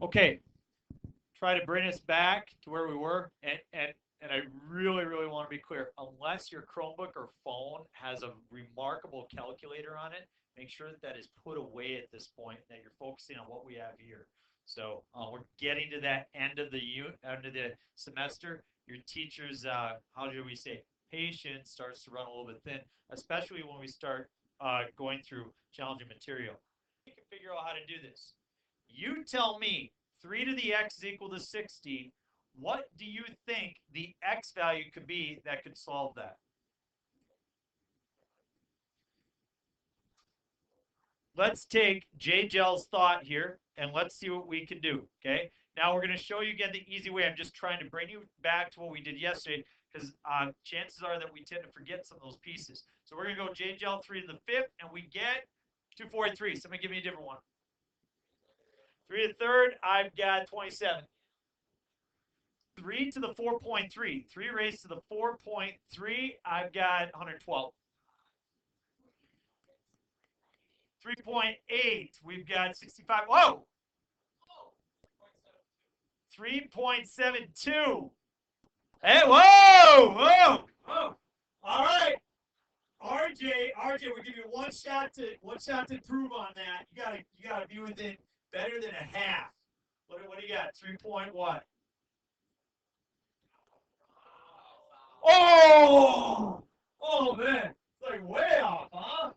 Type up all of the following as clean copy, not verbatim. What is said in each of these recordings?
Okay, try to bring us back to where we were, and I really, really want to be clear. Unless your Chromebook or phone has a remarkable calculator on it, make sure that that is put away at this point, and that you're focusing on what we have here. So we're getting to that end of the end of the semester. Your teacher's, how do we say, patience starts to run a little bit thin, especially when we start going through challenging material. You can figure out how to do this. You tell me 3 to the x is equal to 60. What do you think the x value could be that could solve that? Let's take J-Gel's thought here, and let's see what we can do, okay? Now we're going to show you again the easy way. I'm just trying to bring you back to what we did yesterday, because chances are that we tend to forget some of those pieces. So we're going to go J-Gel 3 to the 5th, and we get 243. Somebody give me a different one. 3 to the 3rd, I've got 27. 3 to the 4.3. 3 raised to the 4.3, I've got 112. 3.8, we've got 65. Whoa! 3.72. Hey, whoa! Whoa! Whoa! All right. RJ, we'll give you one shot to improve on that. You gotta be within better than a half. What do you got? 3 point what? Oh! Oh man. It's like way off, huh?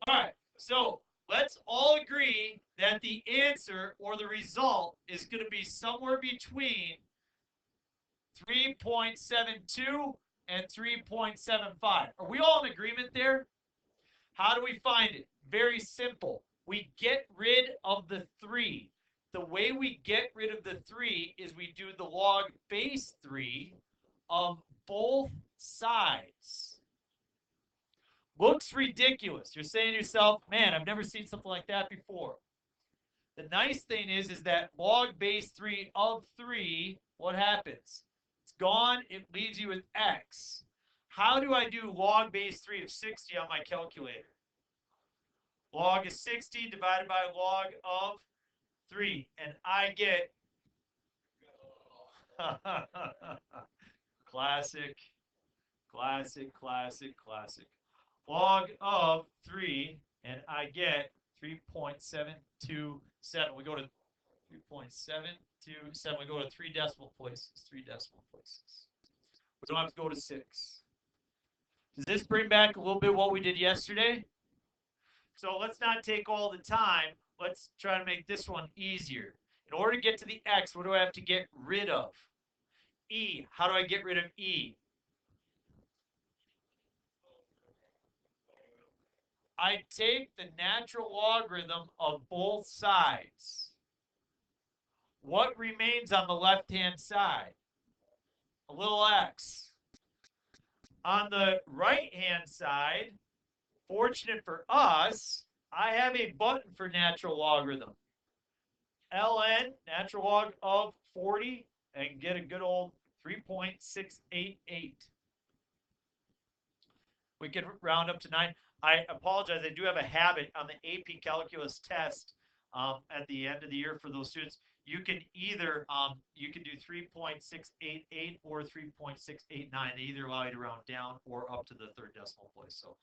All right. So let's all agree that the answer or the result is going to be somewhere between 3.72 and 3.75. Are we all in agreement there? How do we find it? Very simple. We get rid of the 3. The way we get rid of the 3 is we do the log base 3 of both sides. Looks ridiculous. You're saying to yourself, man, I've never seen something like that before. The nice thing is that log base 3 of 3, what happens? It's gone. It leaves you with x. How do I do log base 3 of 60 on my calculator? Log of 60 divided by log of 3. And I get classic, classic, classic, classic. Log of 3, and I get 3.727. We go to 3.727. We go to 3 decimal places. 3 decimal places. We don't have to go to 6. Does this bring back a little bit what we did yesterday? So let's not take all the time. Let's try to make this one easier. In order to get to the x, what do I have to get rid of? E. How do I get rid of e? I take the natural logarithm of both sides. What remains on the left-hand side? A little x. On the right-hand side, fortunate for us, I have a button for natural logarithm. ln, natural log of 40, and get a good old 3.688. We can round up to 9. I apologize. I do have a habit on the AP Calculus test at the end of the year for those students. You can either you can do 3.688 or 3.689. They either allow you to round down or up to the 3rd decimal place. So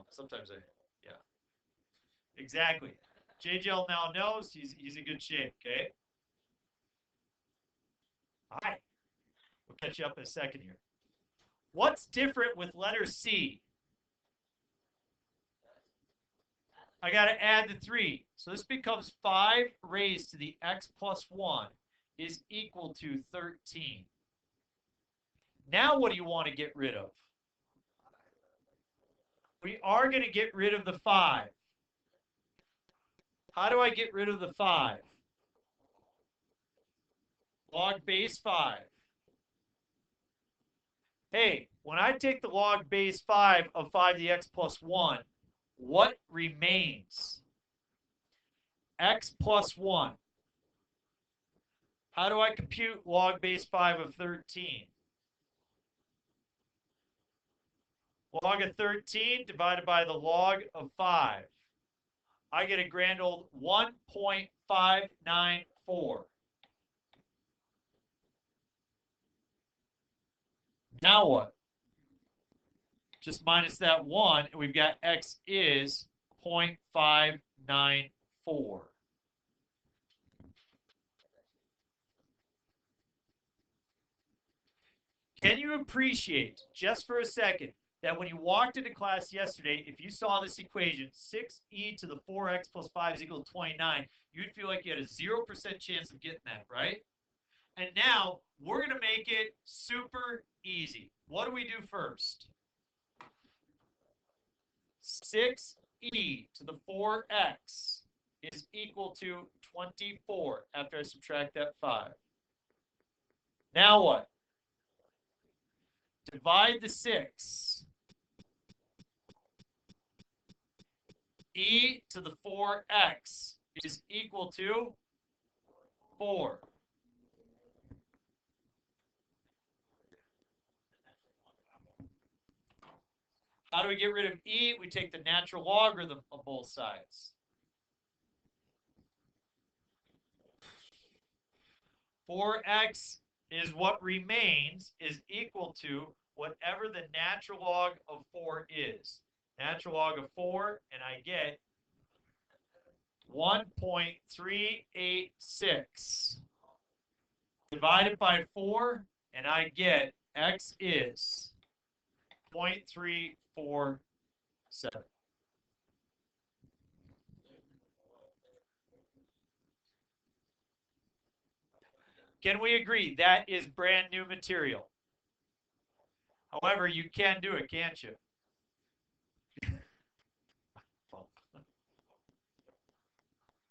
sometimes yeah, exactly. JGL now knows he's in good shape. Okay. All right. We'll catch you up in a second here. What's different with letter C? I got to add the 3. So this becomes 5 raised to the x plus 1 is equal to 13. Now what do you want to get rid of? We are going to get rid of the 5. How do I get rid of the 5? Log base 5. Hey, when I take the log base 5 of 5 to the x plus 1, what remains? X plus 1. How do I compute log base 5 of 13? Log of 13 divided by the log of 5. I get a grand old 1.594. Now what? Just minus that 1, and we've got x is 0.594. Can you appreciate, just for a second, that when you walked into class yesterday, if you saw this equation, 6e to the 4x plus 5 is equal to 29, you'd feel like you had a 0% chance of getting that, right? And now we're going to make it super easy. What do we do first? 6e to the 4x is equal to 24 after I subtract that 5. Now what? Divide the 6. E to the 4x is equal to 4. How do we get rid of e? We take the natural logarithm of both sides. 4x is what remains is equal to whatever the natural log of 4 is. Natural log of 4, and I get 1.386 divided by 4, and I get x is 0.347. Can we agree that is brand new material? However, you can do it, can't you?